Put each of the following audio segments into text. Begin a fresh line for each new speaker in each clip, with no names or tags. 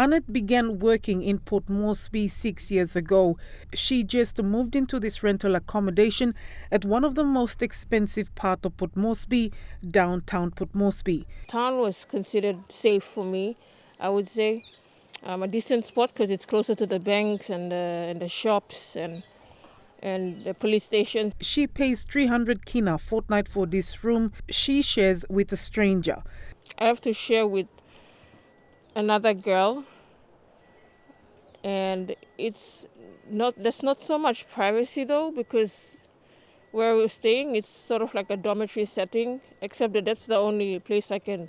Annette began working in Port Moresby 6 years ago. She just moved into this rental accommodation at one of the most expensive parts of Port Moresby, downtown Port Moresby.
Town was considered safe for me, I would say. A decent spot because it's closer to the banks and the shops and the police stations.
She pays 300 kina fortnight for this room she shares with a stranger.
I have to share with another girl, and there's not so much privacy though, because where we're staying it's sort of like a dormitory setting, except that that's the only place I can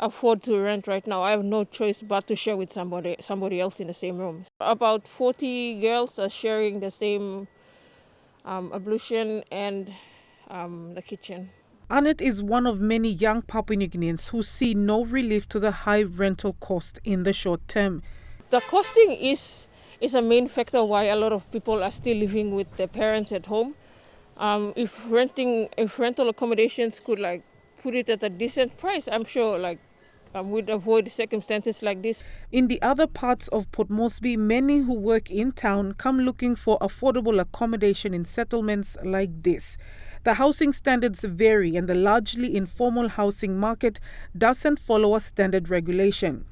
afford to rent right now. I have no choice but to share with somebody else in the same room. About 40 girls are sharing the same ablution and the kitchen.
Annette is one of many young Papua New Guineans who see no relief to the high rental cost in the short term.
The costing is a main factor why a lot of people are still living with their parents at home. If rental accommodations could put it at a decent price, I'm sure we'd avoid circumstances like this.
In the other parts of Port Moresby, many who work in town come looking for affordable accommodation in settlements like this. The housing standards vary and the largely informal housing market doesn't follow a standard regulation.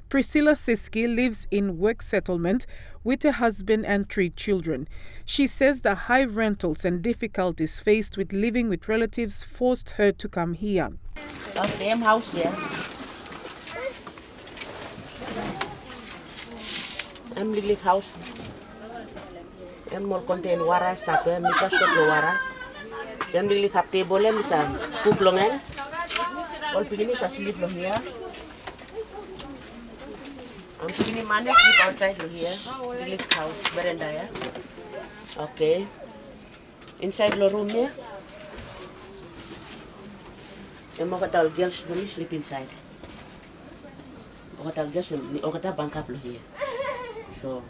Priscilla Siski lives in work settlement with her husband and 3 children. She says the high rentals and difficulties faced with living with relatives forced her to come here.
Same house there. I'm live house. I'm more contain wara start to mika shop lo wara. I'm live have table and isa cook longan. All pigini sa sleep lo here. I'm pigini manage sleep outside lo here. Live house veranda ya. Okay. Inside lo room here. I'm going girls do sleep inside. Girls okata bank up lo here. So,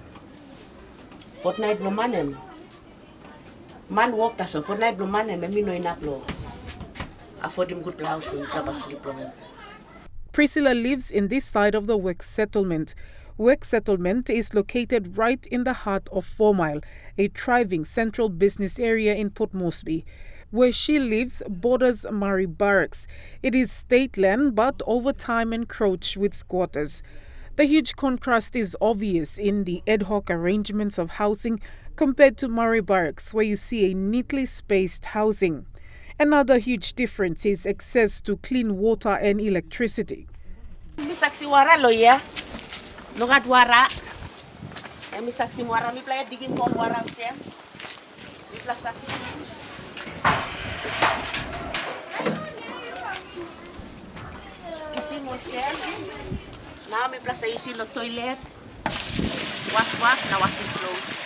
fortnight no manem. Man walk so fortnight no manem, me no enough lo. Afford him good house to have a sleep long.
Priscilla lives in this side of the work settlement. Work settlement is located right in the heart of 4 Mile, a thriving central business area in Port Moresby. Where she lives borders Murray Barracks. It is state land, but over time encroached with squatters. The huge contrast is obvious in the ad hoc arrangements of housing compared to Murray Barracks, where you see a neatly spaced housing. Another huge difference is access to clean water and electricity.
Mi saksi wara lo ya. No gat wara. Mi saksi wara mi play digging hole wara sem. Mi play saksi. Kisi mo sem. Now me plus I use the toilet, wash, now washing clothes.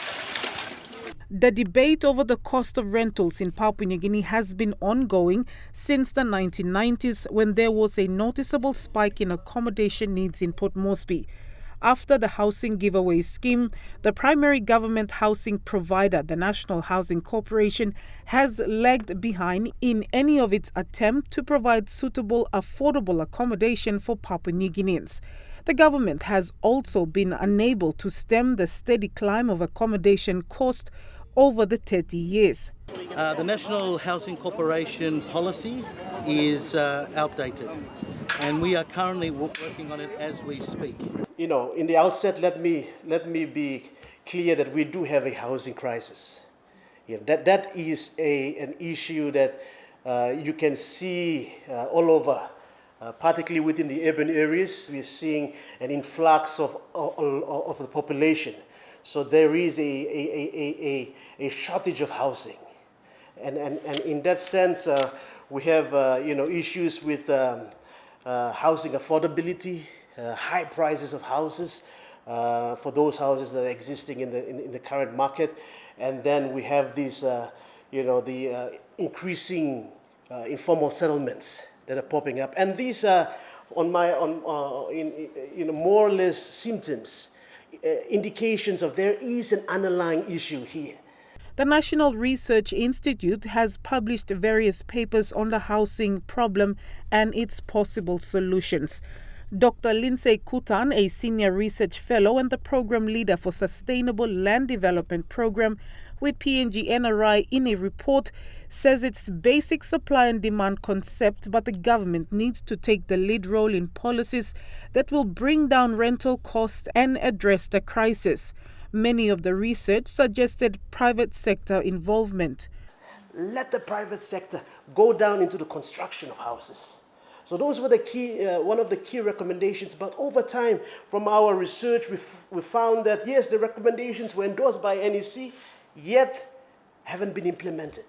The debate over the cost of rentals in Papua New Guinea has been ongoing since the 1990s, when there was a noticeable spike in accommodation needs in Port Moresby. After the housing giveaway scheme, the primary government housing provider, the National Housing Corporation, has lagged behind in any of its attempt to provide suitable, affordable accommodation for Papua New Guineans. The government has also been unable to stem the steady climb of accommodation cost over the 30 years.
The National Housing Corporation policy is outdated, and we are currently working on it as we speak.
You know, in the outset, let me be clear that we do have a housing crisis. That is an issue that you can see all over. Particularly within the urban areas, we're seeing an influx of the population. So there is a shortage of housing. And in that sense, we have issues with housing affordability, high prices of houses for those houses that are existing in the current market. And then we have these, the increasing informal settlements that are popping up, and these are more or less symptoms, indications of there is an underlying issue here.
The National Research Institute has published various papers on the housing problem and its possible solutions. Dr. Lindsay Kutan, a senior research fellow and the program leader for Sustainable Land Development Program with PNG NRI, in a report, says it's basic supply and demand concept, but the government needs to take the lead role in policies that will bring down rental costs and address the crisis. Many of the research suggested private sector involvement.
Let the private sector go down into the construction of houses. So those were the key, one of the key recommendations. But over time, from our research, we found that yes, the recommendations were endorsed by NEC, yet haven't been implemented.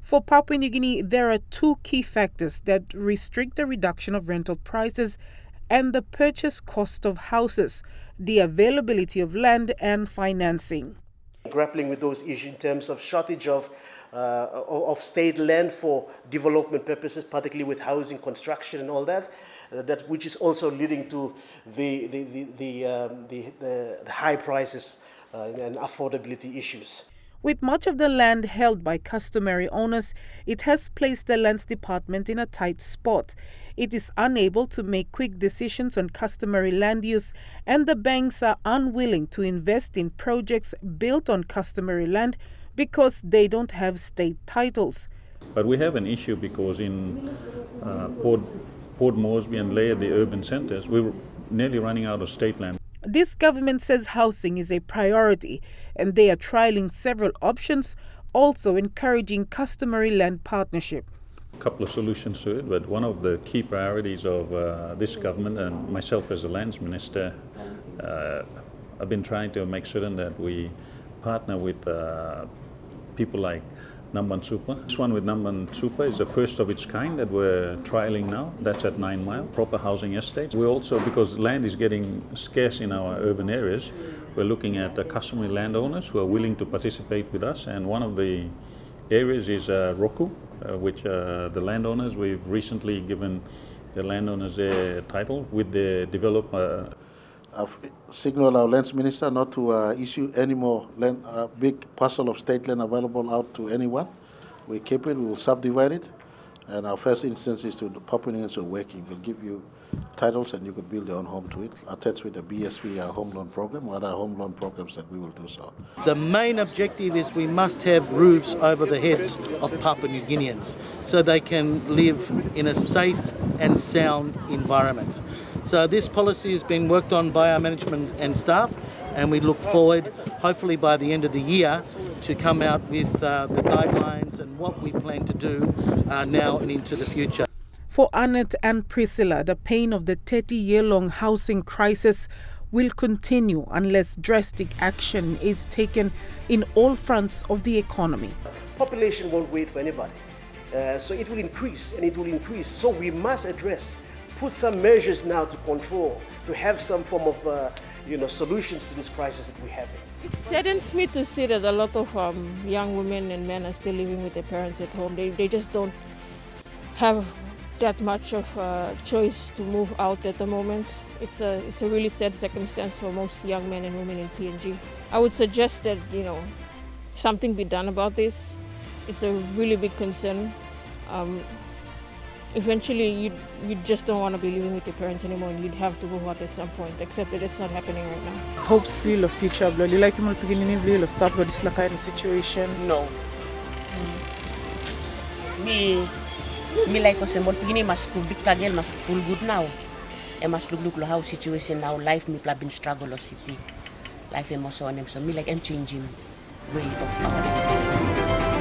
For Papua New Guinea, there are two key factors that restrict the reduction of rental prices and the purchase cost of houses: the availability of land and financing.
Grappling with those issues in terms of shortage of state land for development purposes, particularly with housing construction and all that, which is also leading to the high prices and affordability issues.
With much of the land held by customary owners, it has placed the Lands Department in a tight spot. It is unable to make quick decisions on customary land use, and the banks are unwilling to invest in projects built on customary land because they don't have state titles.
But we have an issue because in Port Moresby and Lae, the urban centres, we were nearly running out of state land.
This government says housing is a priority, and they are trialling several options, also encouraging customary land partnership.
A couple of solutions to it, but one of the key priorities of this government and myself as the lands minister, I've been trying to make certain that we partner with people like Namban Super. This one with Namban Super is the first of its kind that we're trialing now. That's at 9 Mile, proper housing estates. We also, because land is getting scarce in our urban areas, we're looking at customary landowners who are willing to participate with us. And one of the areas is Roku, which the landowners, we've recently given the landowners their title with the developer.
I've signaled our lands minister not to issue any more land, big parcel of state land available out to anyone. We keep it, we will subdivide it, and our first instance is to the Papua New Guinea working. We'll give you titles and you could build your own home to it, attached with the BSV, our home loan program, or other home loan programs that we will do so.
The main objective is we must have roofs over the heads of Papua New Guineans so they can live in a safe and sound environment. So this policy has been worked on by our management and staff, and we look forward, hopefully by the end of the year, to come out with the guidelines and what we plan to do now and into the future.
For Annette and Priscilla, the pain of the 30-year-long housing crisis will continue unless drastic action is taken in all fronts of the economy.
Population won't wait for anybody. So it will increase and it will increase. So we must put some measures now to control, to have some form of solutions to this crisis that we're having.
It saddens me to see that a lot of young women and men are still living with their parents at home. They just don't have that much of a choice to move out at the moment. It's a really sad circumstance for most young men and women in PNG. I would suggest that something be done about this. It's a really big concern. Eventually, you just don't want to be living with your parents anymore, and you'd have to move out at some point, except that it's not happening right now.
Hopes feel of future blood. You like him beginning feel of start with this kind of situation?
No. Me like us more beginning my school big tagel my school good now. I must look how situation now life me been struggle or city. Life am so on them, so me like I'm changing way of our